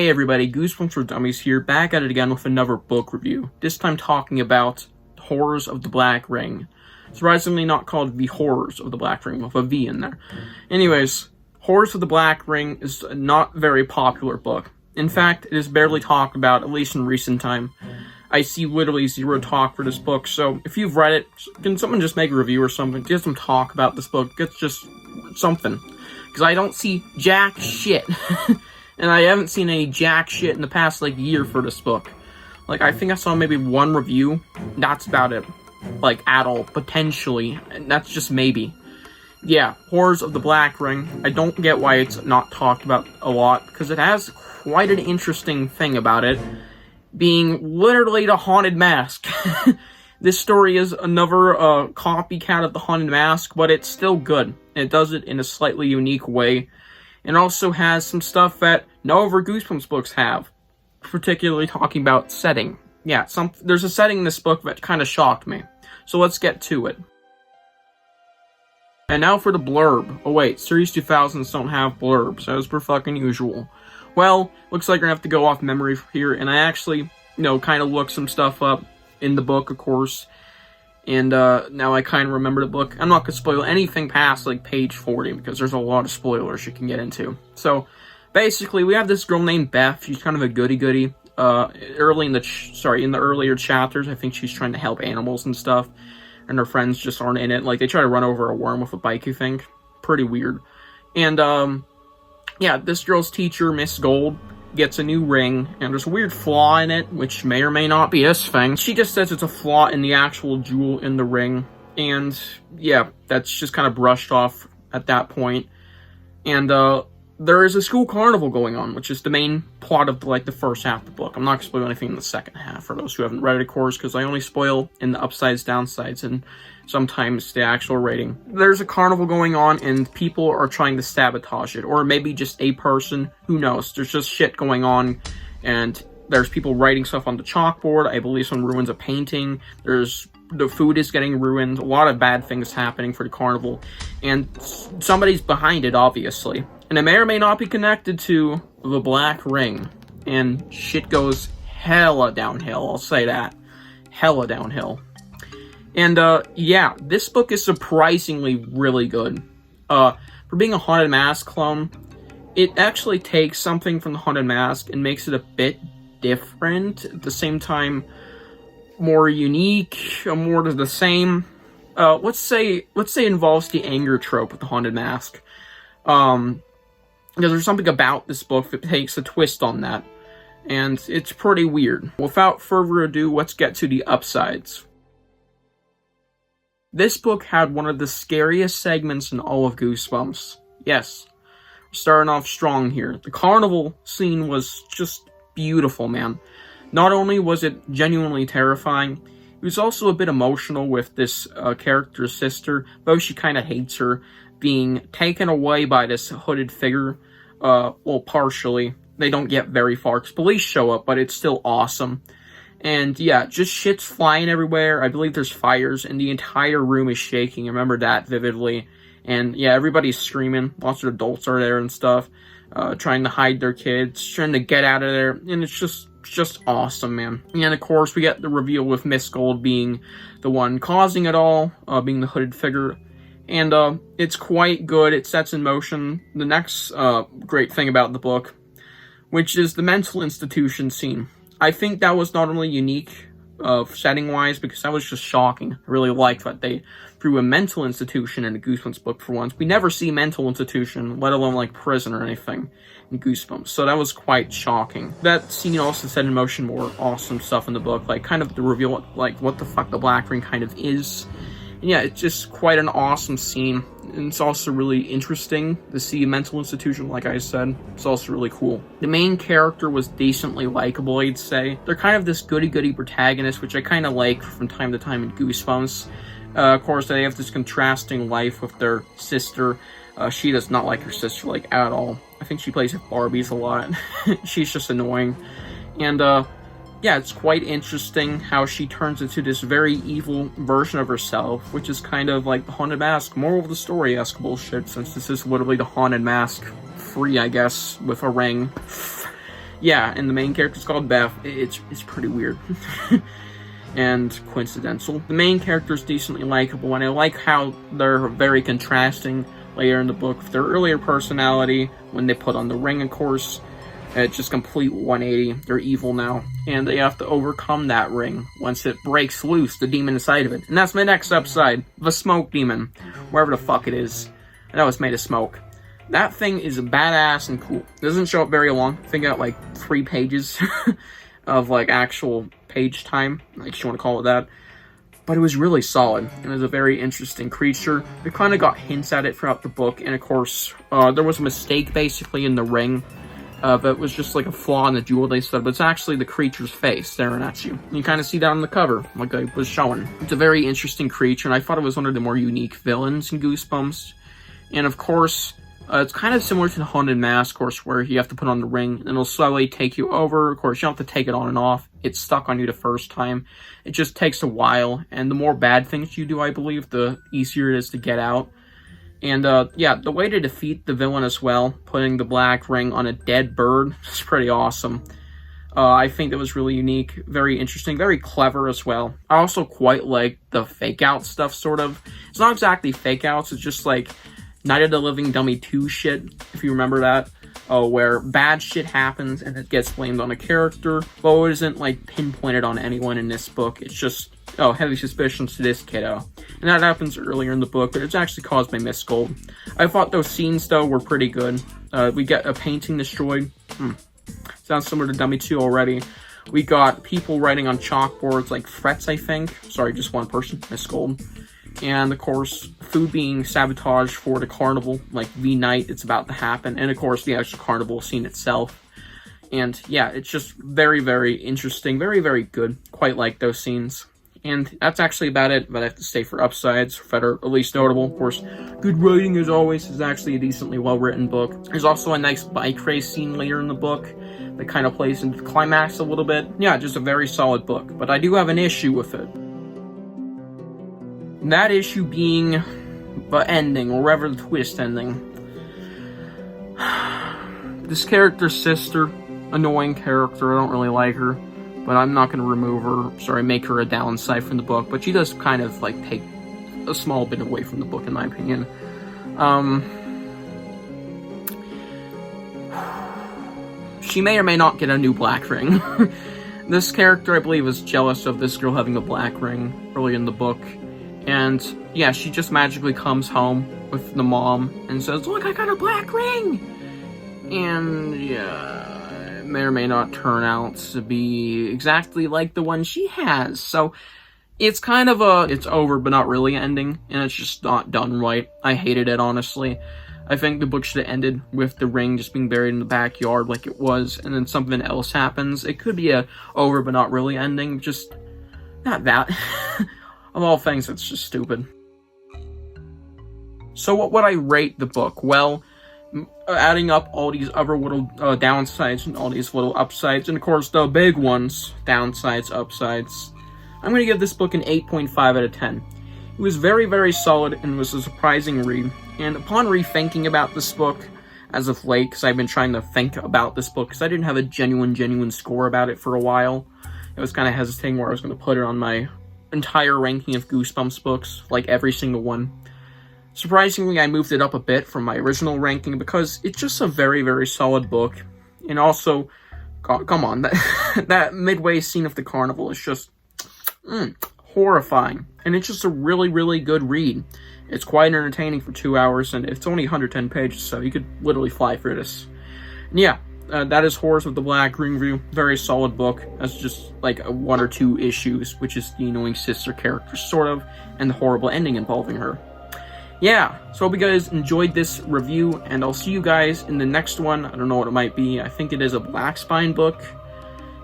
Hey everybody, Goosebumps for Dummies here, back at it again with another book review. This time talking about Horrors of the Black Ring. Surprisingly not called The Horrors of the Black Ring, with a V in there. Anyways, Horrors of the Black Ring is a not very popular book. In fact, it is barely talked about, at least in recent time. I see literally zero talk for this book, so if you've read it, can someone just make a review or something? Get some talk about this book, get just something. Because I don't see jack shit. And I haven't seen any jack shit in the past, year for this book. I think I saw maybe one review. That's about it. At all. Potentially. And that's just maybe. Yeah, Horrors of the Black Ring. I don't get why it's not talked about a lot, because it has quite an interesting thing about it. Being literally the Haunted Mask. This story is another copycat of the Haunted Mask, but it's still good. It does it in a slightly unique way. It also has some stuff that no other Goosebumps books have. Particularly talking about setting. Yeah, there's a setting in this book that kind of shocked me. So let's get to it. And now for the blurb. Oh wait, Series 2000s don't have blurbs, as per fucking usual. Well, looks like we're gonna have to go off memory here, and I actually, kind of looked some stuff up in the book, of course. And now I kind of remember the book. I'm not going to spoil anything past page 40 because there's a lot of spoilers you can get into. So basically we have this girl named Beth. She's kind of a goody-goody. In the earlier chapters, I think she's trying to help animals and stuff. And her friends just aren't in it. They try to run over a worm with a bike, I think. Pretty weird. And yeah, this girl's teacher, Miss Gold, gets a new ring, and there's a weird flaw in it, which may or may not be this thing. She just says it's a flaw in the actual jewel in the ring, and yeah, that's just kind of brushed off at that point. And there is a school carnival going on, which is the main plot of the first half of the book. I'm not going to spoil anything in the second half for those who haven't read it, of course, because I only spoil in the upsides, downsides, and sometimes the actual rating. There's a carnival going on, and people are trying to sabotage it, or maybe just a person, who knows. There's just shit going on, and there's people writing stuff on the chalkboard. I believe someone ruins a painting. The food is getting ruined. A lot of bad things happening for the carnival, and somebody's behind it, obviously. And it may or may not be connected to the Black Ring, and shit goes hella downhill, I'll say that. Hella downhill. And, yeah, this book is surprisingly really good. For being a Haunted Mask clone, it actually takes something from the Haunted Mask and makes it a bit different. At the same time, more unique, more to the same. Let's say it involves the anger trope with the Haunted Mask. Because there's something about this book that takes a twist on that. And it's pretty weird. Without further ado, let's get to the upsides. This book had one of the scariest segments in all of Goosebumps. Yes, we're starting off strong here. The carnival scene was just beautiful, man. Not only was it genuinely terrifying, it was also a bit emotional with this character's sister, though she kind of hates her, being taken away by this hooded figure. Well, partially. They don't get very far, because police show up, but it's still awesome. And yeah, just shit's flying everywhere. I believe there's fires, and the entire room is shaking. I remember that vividly. And yeah, everybody's screaming. Lots of adults are there and stuff. Trying to hide their kids, trying to get out of there. And it's just awesome, man. And of course, we get the reveal with Miss Gold being the one causing it all, being the hooded figure. And it's quite good. It sets in motion the next great thing about the book, which is the mental institution scene. I think that was not only unique setting-wise, because that was just shocking. I really liked that they threw a mental institution in a Goosebumps book for once. We never see mental institution, let alone prison or anything in Goosebumps, so that was quite shocking. That scene also set in motion more awesome stuff in the book, kind of the reveal, what the fuck the Black Ring kind of is. And yeah, it's just quite an awesome scene. And it's also really interesting to see a mental institution, like I said. It's also really cool. The main character was decently likable, I'd say. They're kind of this goody-goody protagonist, which I kind of like from time to time in Goosebumps. Of course, they have this contrasting life with their sister. She does not like her sister, at all. I think she plays with Barbies a lot. She's just annoying. And, yeah, it's quite interesting how she turns into this very evil version of herself, which is kind of like the Haunted Mask, moral of the story-esque bullshit, since this is literally the Haunted Mask free, I guess, with a ring. Yeah, and the main character's called Beth. It's pretty weird. And coincidental. The main character is decently likable, and I like how they're very contrasting later in the book with their earlier personality when they put on the ring, of course. It's just complete 180. They're evil now, and they have to overcome that ring once it breaks loose, the demon inside of it. And that's my next upside, the smoke demon, wherever the fuck it is. I know it's made of smoke. That thing is badass and cool. It doesn't show up very long. I think I got like 3 pages of like actual page time, I guess you want to call it that. But it was really solid. It was a very interesting creature. We kind of got hints at it throughout the book, and of course, there was a mistake basically in the ring. It was just like a flaw in the jewel they said, but it's actually the creature's face staring at you. You kind of see that on the cover, like I was showing. It's a very interesting creature, and I thought it was one of the more unique villains in Goosebumps. And of course, it's kind of similar to the Haunted Mask, of course, where you have to put on the ring, and it'll slowly take you over. Of course, you don't have to take it on and off. It's stuck on you the first time. It just takes a while, and the more bad things you do, I believe, the easier it is to get out. And, yeah, the way to defeat the villain as well, putting the black ring on a dead bird, is pretty awesome. I think that was really unique, very interesting, very clever as well. I also quite like the fake-out stuff, sort of. It's not exactly fake-outs, it's just like Night of the Living Dummy 2 shit, if you remember that. Where bad shit happens and it gets blamed on a character, but it isn't, like, pinpointed on anyone in this book. It's just, oh, heavy suspicions to this kiddo. And that happens earlier in the book, but it's actually caused by Miss Gold. I thought those scenes, though, were pretty good. We get a painting destroyed. Sounds similar to Dummy 2 already. We got people writing on chalkboards, like threats, I think. Sorry, just one person, Miss Gold. And, of course, food being sabotaged for the carnival, like the night it's about to happen. And, of course, the actual carnival scene itself. And, yeah, it's just very, very interesting. Very, very good. Quite like those scenes. And that's actually about it, but I have to stay for upsides that are at least notable. Of course, good writing, as always, is actually a decently well-written book. There's also a nice bike race scene later in the book that kind of plays into the climax a little bit. Yeah, just a very solid book. But I do have an issue with it. That issue being the ending, or rather the twist ending. This character's sister, annoying character, I don't really like her, but I'm not going to remove her, make her a downside from the book, but she does kind of, like, take a small bit away from the book, in my opinion. She may or may not get a new black ring. This character, I believe, is jealous of this girl having a black ring early in the book. And, yeah, she just magically comes home with the mom and says, "Look, I got a black ring!" And, yeah, it may or may not turn out to be exactly like the one she has. So, it's kind of it's over but not really ending, and it's just not done right. I hated it, honestly. I think the book should have ended with the ring just being buried in the backyard like it was, and then something else happens. It could be a over but not really ending, just not that. Of all things, it's just stupid. So what would I rate the book? Well, adding up all these other little downsides and all these little upsides, and of course the big ones, downsides, upsides, I'm going to give this book an 8.5 out of 10. It was very, very solid and was a surprising read. And upon rethinking about this book as of late, because I've been trying to think about this book, because I didn't have a genuine score about it for a while, I was kind of hesitating where I was going to put it on my entire ranking of Goosebumps books, like every single one. Surprisingly, I moved it up a bit from my original ranking because it's just a very, very solid book. And also, God, come on, that midway scene of the carnival is just horrifying. And it's just a really, really good read. It's quite entertaining for 2 hours, and it's only 110 pages, so you could literally fly through this. And yeah, that is Horrors of the Black Ring review. Very solid book. That's just like 1 or 2 issues, which is the annoying sister character, sort of, and the horrible ending involving her. Yeah, so I hope you guys enjoyed this review, and I'll see you guys in the next one. I don't know what it might be. I think it is a Black Spine book.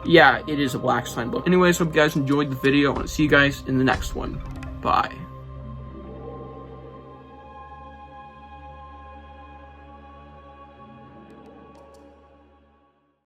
Yeah, it is a Black Spine book. Anyways, hope you guys enjoyed the video, and I'll see you guys in the next one. Bye.